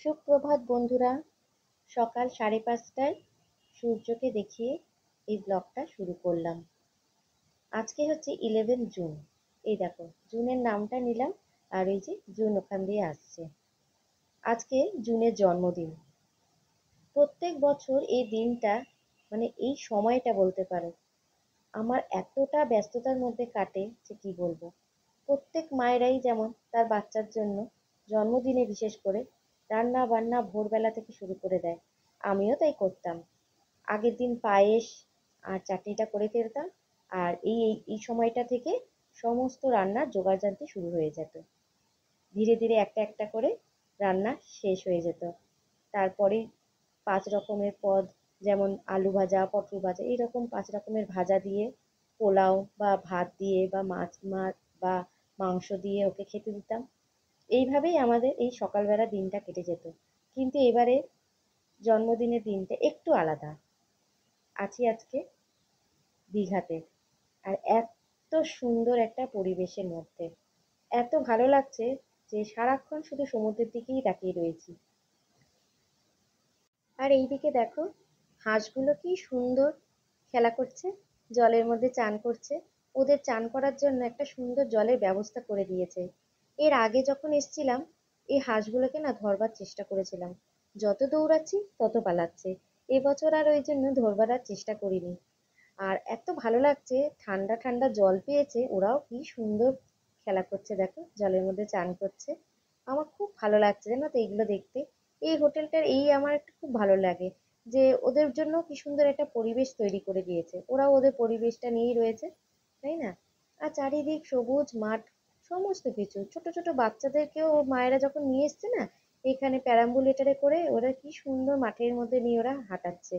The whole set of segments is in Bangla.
সুপ্রভাত বন্ধুরা। সকাল 5:30টায় সূর্যকে দেখিয়ে এই ব্লগটা শুরু করলাম। আজকে হচ্ছে 11 জুন। এই দেখো, জুনের নামটা নিলাম, আর এই যে জুন ওখান দিয়ে আসছে। আজকে জুনের জন্মদিন। প্রত্যেক বছর এই দিনটা, মানে এই সময়টা বলতে পারো, আমার এতটা ব্যস্ততার মধ্যে কাটে যে কি বলবো। প্রত্যেক মায়েরাই যেমন তার বাচ্চার জন্য জন্মদিনে বিশেষ করে রান্না বান্না ভোরবেলা থেকে শুরু করে দেয়, আমিও তাই করতাম। আগের দিন পায়েস আর চাটনিটা করে ফেলতাম, আর এই এই এই সময়টা থেকে সমস্ত রান্নার জোগাড়যন্ত্র শুরু হয়ে যেত। ধীরে ধীরে একটা একটা করে রান্না শেষ হয়ে যেত। তারপরে 5 রকমের পদ, যেমন আলু ভাজা, পটল ভাজা, এইরকম 5 রকমের ভাজা দিয়ে, পোলাও বা ভাত দিয়ে বা মাছ বা মাংস দিয়ে ওকে খেতে দিতাম। এইভাবেই আমাদের এই সকালবেলা দিনটা কেটে যেত। কিন্তু এবারে জন্মদিনের দিনটা একটু আলাদা। আছি আজকে দীঘাতে, আর এত সুন্দর একটা পরিবেশের মধ্যে, এত ভালো লাগছে যে সারাক্ষণ শুধু সমুদ্রের দিকেই তাকিয়ে রয়েছি। আর এইদিকে দেখো, হাঁসগুলো কি সুন্দর খেলা করছে, জলের মধ্যে চান করছে। ওদের চান করার জন্য একটা সুন্দর জলের ব্যবস্থা করে দিয়েছে। এর আগে যখন এসছিলাম, এই হাঁসগুলোকে না ধরবার চেষ্টা করেছিলাম, যত দৌড়াচ্ছি তত পালাচ্ছে। এবছর আর ওই জন্য ধরবার আর চেষ্টা করিনি। আর এত ভালো লাগছে, ঠান্ডা ঠান্ডা জল পেয়েছে, ওরাও কি সুন্দর খেলা করছে, দেখো জলের মধ্যে চান করছে। আমার খুব ভালো লাগছে জানো তো এইগুলো দেখতে। এই হোটেলটার এই আমার একটু খুব ভালো লাগে যে ওদের জন্য কি সুন্দর একটা পরিবেশ তৈরি করে দিয়েছে, ওরাও ওদের পরিবেশটা নিয়েই রয়েছে, তাই না? আর চারিদিক সবুজ মাঠ, সমস্ত কিছু। ছোট ছোট বাচ্চাদেরকেও ওর মায়েরা যখন নিয়ে এসছে না, এখানে প্যারাম্বুলেটারে করে ওরা কি সুন্দর মাঠের মধ্যে নিয়ে ওরা হাঁটাচ্ছে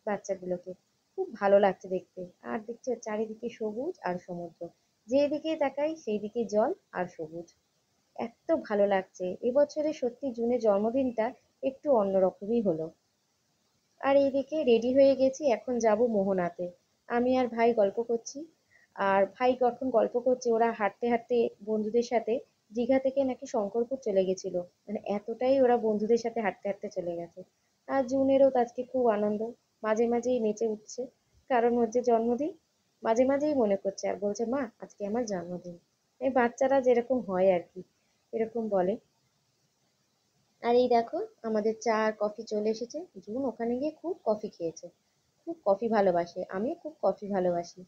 বাচ্চাগুলোকে। খুব ভালো লাগছে দেখতে। আর দেখছো চারিদিকে সবুজ আর সমুদ্র, যেদিকে তাকাই সেই দিকে জল আর সবুজ। এত ভালো লাগছে। এবছরে সত্যি জুনের জন্মদিনটা একটু অন্যরকমই হলো। আর এইদিকে রেডি হয়ে গেছি, এখন যাব মোহনাতে। আমি আর ভাই গল্প করছি, আর ভাই এখন গল্প করছে ওরা হাঁটতে হাঁটতে বন্ধুদের সাথে দীঘা থেকে নাকি শঙ্করপুর চলে গেছিল। মানে এতটাই ওরা বন্ধুদের সাথে হাঁটতে হাঁটতে চলে গেছে। আর জুনেরও তো আজকে খুব আনন্দ, মাঝে মাঝেই নেচে উঠছে, কারণ হচ্ছে জন্মদিন। মাঝে মাঝেই মনে করছে আর বলছে, মা আজকে আমার জন্মদিন। এই বাচ্চারা যেরকম হয় আর কি, এরকম বলে। আর এই দেখো, আমাদের চা আর কফি চলে এসেছে। জুন ওখানে গিয়ে খুব কফি খেয়েছে, খুব কফি ভালোবাসে, আমিও খুব কফি ভালোবাসি।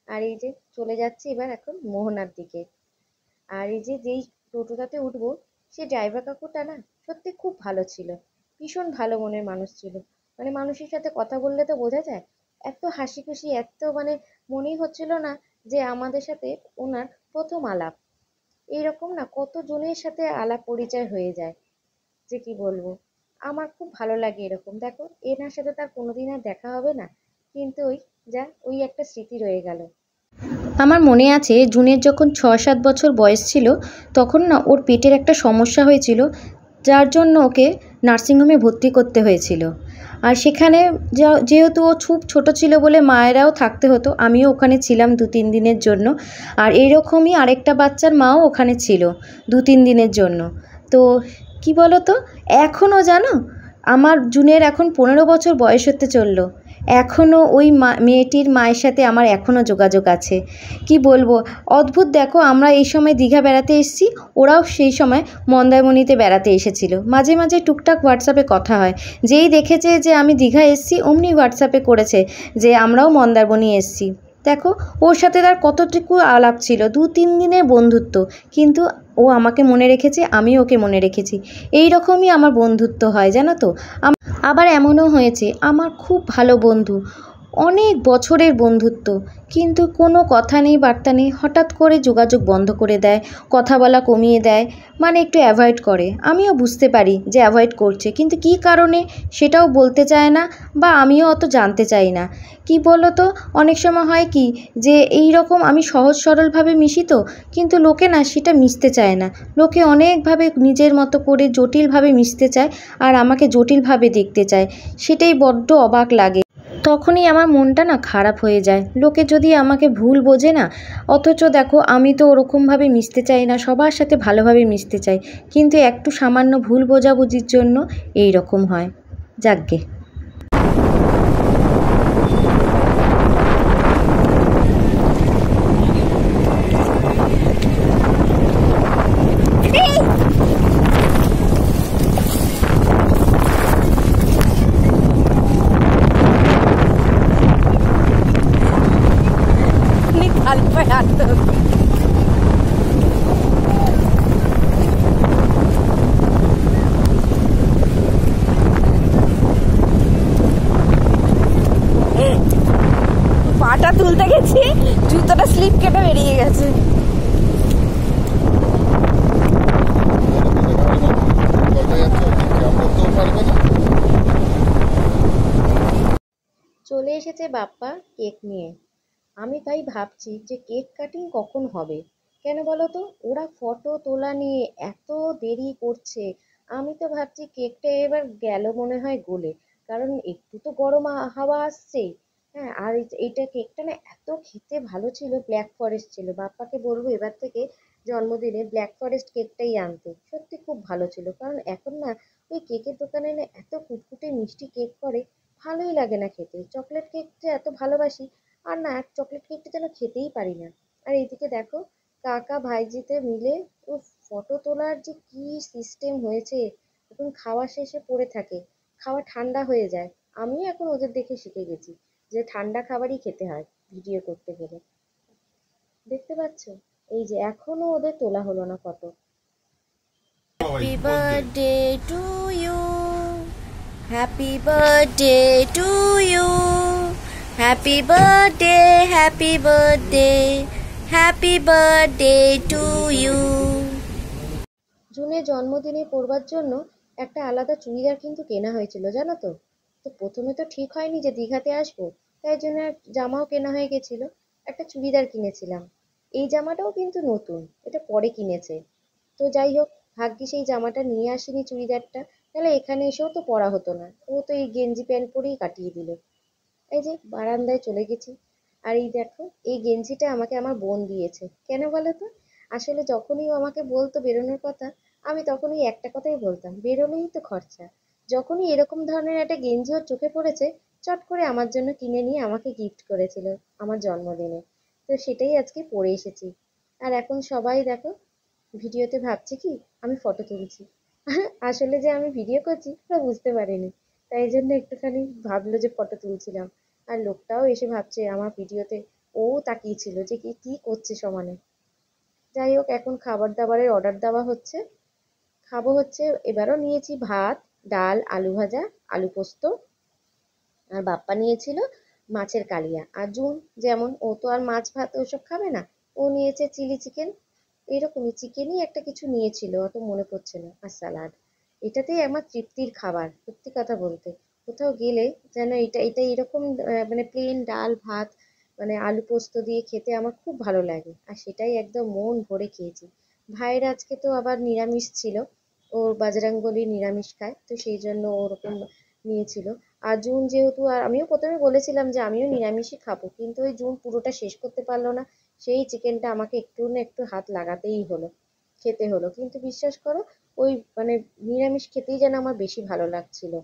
আর এই যে চলে যাচ্ছি এবার এখন মোহনার দিকে। আর এই যে যেই টোটোটাতে উঠবো, সে ড্রাইভার কাকুটা না সত্যি খুব ভালো ছিল, ভীষণ ভালো মনের মানুষ ছিল। মানে মানুষের সাথে কথা বললে তো বোঝা যায়, এত হাসি খুশি, এত মানে মনেই হচ্ছিল না যে আমাদের সাথে ওনার প্রথম আলাপ। এইরকম না কত জনের সাথে আলাপ পরিচয় হয়ে যায়, যে কি বলবো। আমার খুব ভালো লাগে এরকম। দেখো এনার সাথে তার কোনোদিন আর দেখা হবে না, কিন্তু ওই যা ওই একটা স্মৃতি রয়ে গেল। আমার মনে আছে জুনের যখন 6-7 বছর বয়স ছিল, তখন না ওর পেটের একটা সমস্যা হয়েছিল, যার জন্য ওকে নার্সিংহোমে ভর্তি করতে হয়েছিল। আর সেখানে যেহেতু ও খুব ছোট ছিল বলে মায়েরাও থাকতে হতো, আমিও ওখানে ছিলাম 2-3 দিনের জন্য। আর এইরকমই আরেকটা বাচ্চার মাও ওখানে ছিল 2-3 দিনের জন্য। তো কি বলো তো, এখনও জানো, আমার জুনের এখন 15 বছর বয়স হতে চললো, এখনও ওই মেয়েটির মায়ের সাথে আমার এখনও যোগাযোগ আছে। কি বলবো, অদ্ভুত। দেখো আমরা এই সময় দীঘা বেড়াতে এসেছি, ওরাও সেই সময় মন্দারমণিতে বেড়াতে এসেছিল। মাঝে মাঝে টুকটাক হোয়াটসঅ্যাপে কথা হয়, যেই দেখেছে যে আমি দীঘা এসেছি অমনি হোয়াটসঅ্যাপে করেছে যে আমরাও মন্দারমণি এসেছি। দেখো ওর সাথে তার কতটুকু আলাপ ছিল, 2-3 দিনের বন্ধুত্ব, কিন্তু ও আমাকে মনে রেখেছে, আমি ওকে মনে রেখেছি। এই রকমই আমার বন্ধুত্ব হয় জানো তো। আবার এমনও হয়েছে আমার খুব ভালো বন্ধু, অনেক বছরের বন্ধুত্ব, কিন্তু কোনো কথা নেই বার্তা নেই, হঠাৎ করে যোগাযোগ বন্ধ করে দেয়, কথা বলা কমিয়ে দেয়, মানে একটু অ্যাভয়েড করে। আমিও বুঝতে পারি যে অ্যাভয়েড করছে, কিন্তু কী কারণে সেটাও বলতে চায় না, বা আমিও অত জানতে চাই না। কি বলো তো, অনেক সময় হয় কি যে এই রকম আমি সহজ সরলভাবে মিশি তো, কিন্তু লোকে না সেটা মিশতে চায় না, লোকে অনেকভাবে নিজের মতো করে জটিলভাবে মিশতে চায়, আর আমাকে জটিলভাবে দেখতে চায়, সেটাই বড্ড অবাক লাগে। তখনই আমার মনটা না খারাপ হয়ে যায়। লোকে যদি আমাকে ভুল বোঝে না, অথচ দেখো আমি তো ওরকমভাবে মিশতে চাই না, সবার সাথে ভালোভাবে মিশতে চাই, কিন্তু একটু সামান্য ভুল বোঝাবুঝির জন্য এই রকম হয়। যাকগে। পাটা তুলতে গেছি, জুতোটা স্লিপ কেটে বেরিয়ে গেছে। চলে এসেছে বাপ্পা কেক নিয়ে। আমি তাই ভাবছি যে কেক কাটিং কখন হবে, কেন বলো তো? ওরা ফটো তোলা নিয়ে এত দেরি করছে। আমি তো ভাবছি কেকটা এবার গেল মনে হয় গলে, কারণ একটু তো গরম হাওয়া আসছেই। হ্যাঁ, আর এইটা কেকটা না এত খেতে ভালো ছিল, ব্ল্যাক ফরেস্ট ছিল। বাপ্পাকে বলবো এবার থেকে জন্মদিনে ব্ল্যাক ফরেস্ট কেকটাই আনতে, সত্যি খুব ভালো ছিল। কারণ এখন না ওই কেকের দোকানে না এত কুটকুটে মিষ্টি কেক করে, ভালোই লাগে না খেতে। চকলেট কেক যে এত ভালোবাসি, আর না চকলেট কেকটা যেন খেতেই পারি না। আর এইদিকে দেখো কাকা ভাইজিতে মিলে ও ফটো তোলার যে কি সিস্টেম হয়েছে, এখন খাওয়া শেষে পড়ে থাকে, খাওয়া ঠান্ডা হয়ে যায়। আমিও এখন ওদের দেখে শিখে গেছি যে ঠান্ডা খাবারই খেতে হয় ভিডিও করতে গেলে। দেখতে পাচ্ছ, এই যে এখনো ওদের তোলা হলো না photo. Happy birthday to you, happy birthday to you, happy birthday, happy birthday, happy birthday to you. জুনের জন্মদিনে পরবার জন্য একটা আলাদা চুড়িদার কিন্তু কেনা হয়েছিল, জানো তো? তো প্রথমে তো ঠিক হয়নি যে দীঘাতে আসবো, তাই জন্য জামাও কেনা হয়ে গেছিল। একটা চুড়িদার কিনেছিলাম। এই জামাটাও কিন্তু নতুন, এটা পরে কিনেছে। তো যাই হোক, ভাগ্যিস এই জামাটা নিয়ে আসিনি, চুড়িদারটা, তাহলে এখানে এসেও তো পরা হতো না। ও তো এই গেঞ্জি প্যান্ট পরেই কাটিয়ে দিল। এই যে বারান্দায় চলে গেছি। আর এই দেখো, এই গেঞ্জিটা আমাকে আমার বোন দিয়েছে। কেন বলো তো? আসলে যখনই ও আমাকে বলতো বেরোনোর কথা, আমি তখনই একটা কথাই বলতাম, বেরোলেই তো খরচা। যখনই এরকম ধরনের একটা গেঞ্জি ওর চোখে পড়েছে, চট করে আমার জন্য কিনে নিয়ে আমাকে গিফট করেছিল আমার জন্মদিনে। তো সেটাই আজকে পরে এসেছি। আর এখন সবাই দেখো ভিডিওতে ভাবছে কি আমি ফটো তুলছি। আসলে যে আমি ভিডিও করছি ওরা বুঝতে পারেনি, তাই জন্য একটুখানি ভাবলো যে ফটো তুলছিলাম। আর লোকটাও এসে ভাবছে আমার ভিডিওতে, ও তাকিয়েছিল যে কি কি করছে সমানে। যাই হোক, এখন খাবার দাবারের অর্ডার দেওয়া হচ্ছে। খাবো হচ্ছে, এবারও নিয়েছি ভাত, ডাল, আলু ভাজা, আলু পোস্ত। আর বাপ্পা নিয়েছিল মাছের কালিয়া। আর জুন যেমন, ও তো আর মাছ ভাত ওসব খাবে না, ও নিয়েছে চিলি চিকেন। এরকমই চিকেনই একটা কিছু নিয়েছিল, অত মনে পড়ছে না, আর স্যালাড। এটাতেই আমার তৃপ্তির খাবার, সত্যি কথা বলতে। কোথাও গেলে যেন এটা এটা এরকম মানে প্লেন ডাল ভাত, মানে আলু পোস্ত দিয়ে খেতে আমার খুব ভালো লাগে, আর সেটাই একদম মন ভরে খেয়েছি। ভাইয়ের আজকে তো আবার নিরামিষ ছিল, ও বজরংবলী নিরামিষ খায়, তো সেই জন্য ওরকম নিয়েছিল। আর জুন যেহেতু, আর আমিও প্রথমে বলেছিলাম যে আমিও নিরামিষই খাবো, কিন্তু ওই জুন পুরোটা শেষ করতে পারলো না। সেই চিকেনটা আমাকে একটু না একটু হাত লাগাতেই হলো, খেতে হলো। কিন্তু বিশ্বাস করো, ওই মানে নিরামিষ খেতেই যেন আমার বেশি ভালো লাগছিল।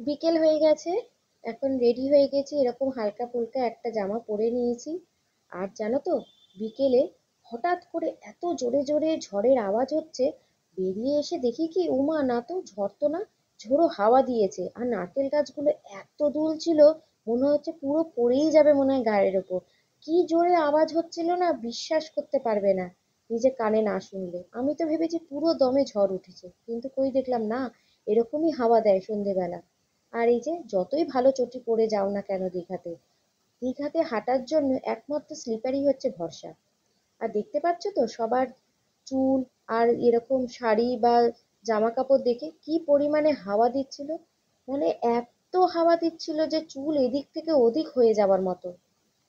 বিকেল হয়ে গেছে, এখন রেডি হয়ে গেছি, এরকম হালকা ফুলকা একটা জামা পরে নিয়েছি। আর জানো তো, বিকেলে হঠাৎ করে এত জোরে জোরে ঝড়ের আওয়াজ হচ্ছে, বেরিয়ে এসে দেখি কি উমা, না তো ঝড় তো না, ঝোড়ো হাওয়া দিয়েছে। আর নারকেল গাছগুলো এত দুলছিল, মনে হচ্ছে পুরো পড়েই যাবে মনে হয় গায়ের ওপর। কি জোরে আওয়াজ হচ্ছিল না, বিশ্বাস করতে পারবে না। নিজের কানে না শুনলে। আমি তো ভেবেছি পুরো দমে ঝড় উঠেছে, কিন্তু কই দেখলাম না, এরকমই হাওয়া দেয় সন্ধেবেলা। আর এই যে যতই ভালো চটি পরে যাও না কেন দীঘাতে, দীঘাতে হাঁটার জন্য একমাত্র স্লিপারই হচ্ছে ভরসা। আর দেখতে পাচ্ছ তো সবার চুল আর এরকম শাড়ি বা জামা কাপড় দেখে কি পরিমাণে হাওয়া দিচ্ছিল, মানে এত হাওয়া দিচ্ছিল যে চুল এদিক থেকে ওদিক হয়ে যাওয়ার মতো।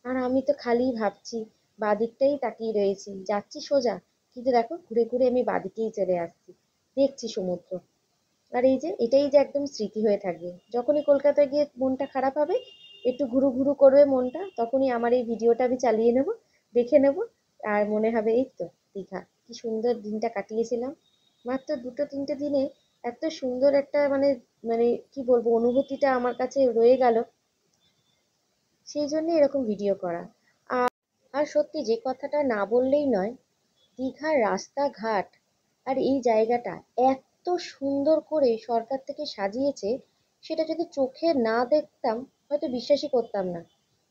আর আমি তো খালি ভাবছি, বাদিকটাই তাকিয়ে রয়েছি, যাচ্ছি সোজা, কিন্তু দেখো ঘুরে ঘুরে আমি বাদিকেই চলে আসছি, দেখছি সমুদ্র। আর এই যে এটাই যে একদম স্মৃতি হয়ে থাকবে, যখনই কলকাতায় গিয়ে মনটা খারাপ হবে, একটু ঘুরু ঘুরু করবে মনটা, তখনই আমার এই ভিডিওটা আমি চালিয়ে নেব, দেখে নেব, আর মনে হবে এই তো দীঘা, কি সুন্দর দিনটা কাটিয়েছিলাম। মাত্র 2-3টে দিনে এত সুন্দর একটা মানে মানে কি বলবো, অনুভূতিটা আমার কাছে রয়ে গেল, সেই জন্য এরকম ভিডিও করা। আর সত্যি যে কথাটা না বললেই নয়, দীঘার রাস্তাঘাট আর এই জায়গাটা এত সুন্দর করে সরকার থেকে সাজিয়েছে, সেটা যদি চোখে না দেখতাম হয়তো বিশ্বাসই করতাম না।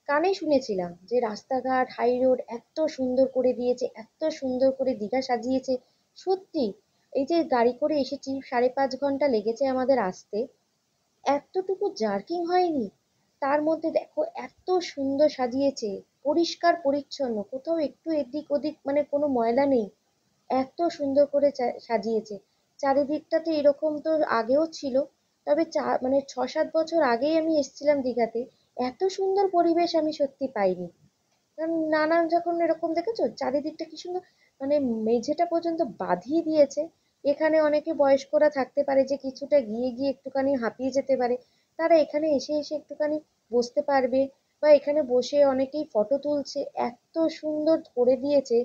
কানে শুনেছিলাম যে রাস্তাঘাট হাই রোড এত সুন্দর করে দিয়েছে, এত সুন্দর করে দীঘা সাজিয়েছে। সত্যি, এই যে গাড়ি করে এসেছি, 5.5 ঘন্টা লেগেছে আমাদের আসতে, এতটুকু জার্কিং হয়নি। তার মধ্যে দেখো এত সুন্দর সাজিয়েছে, পরিষ্কার পরিচ্ছন্ন, কোথাও একটু এদিক ওদিক মানে কোনো ময়লা নেই, এত সুন্দর করে সাজিয়েছে। চারিদিকটাতে এরকম তো আগেও ছিল, তবে মানে 6-7 বছর আগেই আমি এসেছিলাম দীঘাতে, এত সুন্দর পরিবেশ আমি সত্যি পাইনি। কারণ নানান যখন এরকম দেখেছো চারিদিকটা কি সুন্দর, মানে মেঝেটা পর্যন্ত বাঁধিয়ে দিয়েছে। এখানে অনেকে বয়স্করা থাকতে পারে যে কিছুটা গিয়ে গিয়ে একটুখানি হাঁপিয়ে যেতে পারে, তারা এখানে এসে এসে একটুখানি বসতে পারবে, বা এখানে বসে অনেকেই ফটো তুলছে, এত সুন্দর করে দিয়েছে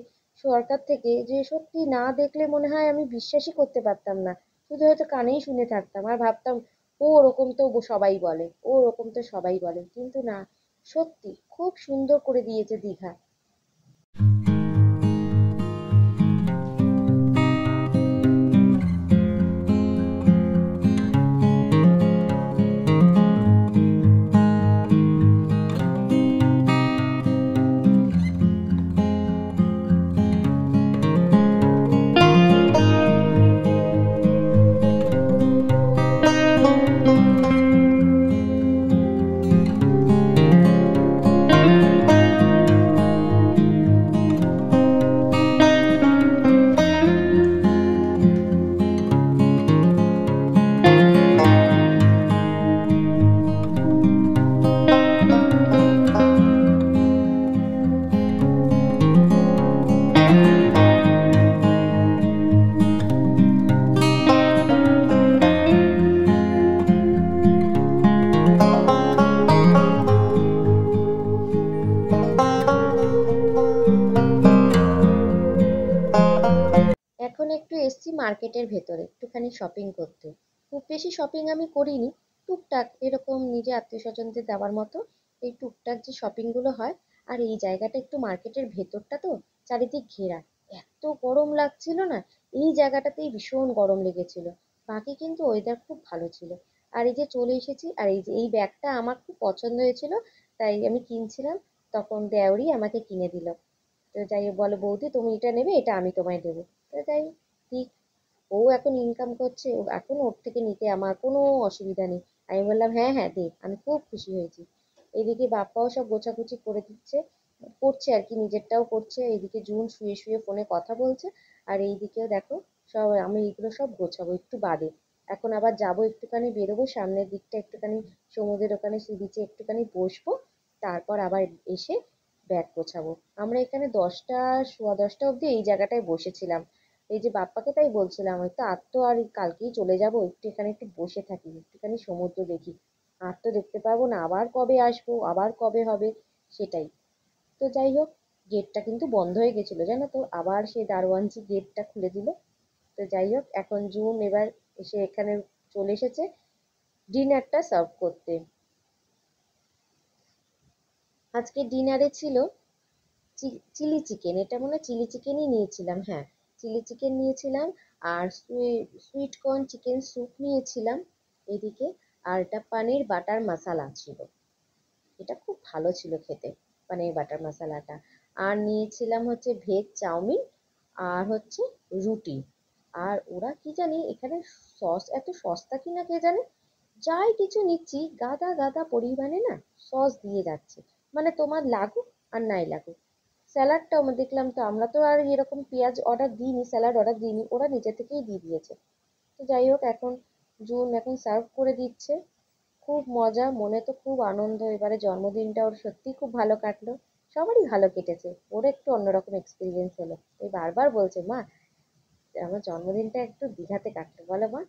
সরকার থেকে যে সত্যি না দেখলে মনে হয় আমি বিশ্বাসই করতে পারতাম না। শুধু হয়তো কানেই শুনে থাকতাম আর ভাবতাম ও ওরকম তো সবাই বলে, ও ওরকম তো সবাই বলে, কিন্তু না, সত্যি খুব সুন্দর করে দিয়েছে দীঘা। এখন একটু এসছি মার্কেটের ভেতরে একটুখানি শপিং করতে। খুব বেশি শপিং আমি করিনি, টুকটাক এরকম নিজে আত্মীয় স্বজনদের দেওয়ার মতো এই টুকটাক যে শপিংগুলো হয়। আর এই জায়গাটা একটু মার্কেটের ভেতরটা তো, চারিদিক ঘেরা, এত গরম লাগছিল না, এই জায়গাটাতেই ভীষণ গরম লেগেছিল। বাকি কিন্তু ওয়েদার খুব ভালো ছিল। আর এই যে চলে এসেছি, আর এই যে এই ব্যাগটা আমার খুব পছন্দ হয়েছিল, তাই আমি কিনছিলাম, তখন দেওরই আমাকে কিনে দিল। তো যাই হোক, বলো বৌদি তুমি এটা নেবে, এটা আমি তোমায় দেবো। তো যাই হোক, ঠিক, ও এখন ইনকাম করছে, এখন ওর থেকে নিতে আমার কোনো অসুবিধা নেই। আমি বললাম হ্যাঁ হ্যাঁ দে, আমি খুব খুশি হয়েছি। এইদিকে বাপ্পাও সব গোছাগুছি করে দিচ্ছে, করছে আর কি, নিজেরটাও করছে। এইদিকে জুন শুয়ে শুয়ে ফোনে কথা বলছে, আর এইদিকেও দেখো সব আমি এগুলো সব গোছাবো একটু বাদে। এখন আবার যাবো, একটুখানি বেরোবো সামনের দিকটা, একটুখানি সমুদ্রের ওখানে সি বিচে একটুখানি বসবো, তারপর আবার এসে ব্যাগ গোছাবো। আমরা এখানে 10টা, 10:15 অবধি এই জায়গাটায় বসেছিলাম। এই যে বাপ্পাকে তাই বলছিলাম, ওই তো আর তো আর কালকেই চলে যাবো, একটু এখানে একটু বসে থাকি, একটুখানি সমুদ্র দেখি, আর তো দেখতে পাবো না, আবার কবে আসবো, আবার কবে হবে, সেটাই। তো যাই হোক, গেটটা কিন্তু বন্ধ হয়ে গেছিল জানো তো, আবার সেই দারোয়ানজি গেটটা খুলে দিল। তো যাই হোক, এখন জুন এবার এসে এখানে চলে এসেছে ডিনারটা সার্ভ করতে। আজকে ডিনারে ছিল চিলি চিকেন, এটা মনে হয় চিলি চিকেনই নিয়েছিলাম, হ্যাঁ চিলি চিকেন নিয়েছিলাম। আর সুইট কর্ন চিকেন স্যুপ নিয়েছিলাম এদিকে। আর এটা পানির বাটার মশালা ছিল, এটা খুব ভালো ছিল খেতে, পানির বাটার মশালাটা। আর নিয়েছিলাম হচ্ছে ভেজ চাউমিন, আর হচ্ছে রুটি। আর ওরা কি জানি এখানে সস এত সস্তা কিনা কে জানে, যাই কিছু নিচ্ছি গাদা গাদা পরিমাণে না সস দিয়ে যাচ্ছে, মানে তোমার লাগুক আর নাই লাগুক। স্যালাডটাও আমরা দেখলাম, তো আমরা তো আর এরকম পেঁয়াজ অর্ডার দিইনি, স্যালাড অর্ডার দিইনি, ওরা নিজে থেকেই দিয়ে দিয়েছে। তো যাই হোক, এখন জুন এখন সার্ভ করে দিচ্ছে। খুব মজা, মনে তো খুব আনন্দ, এবারে জন্মদিনটা ওর সত্যিই খুব ভালো কাটলো, সবারই ভালো কেটেছে, ওর একটু অন্যরকম এক্সপিরিয়েন্স হলো। এই বারবার বলছে, মা আমার জন্মদিনটা একটু দীঘাতে কাটলো, বলো মা।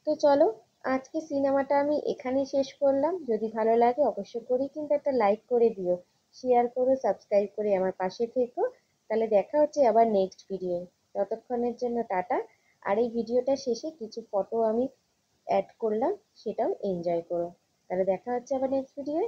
তো চলো, আজকে সিনেমাটা আমি এখানেই শেষ করলাম। যদি ভালো লাগে অবশ্যই করে কিন্তু একটা লাইক করে দিও, শেয়ার করো, সাবস্ক্রাইব করে আমার পাশে থেকো। তাহলে দেখা হচ্ছে আবার নেক্সট ভিডিও। ততক্ষণের জন্য টাটা। আর এই ভিডিওটা শেষে কিছু ফটো আমি অ্যাড করলাম, সেটাও এনজয় করো। তাহলে দেখা হচ্ছে আবার নেক্সট ভিডিও।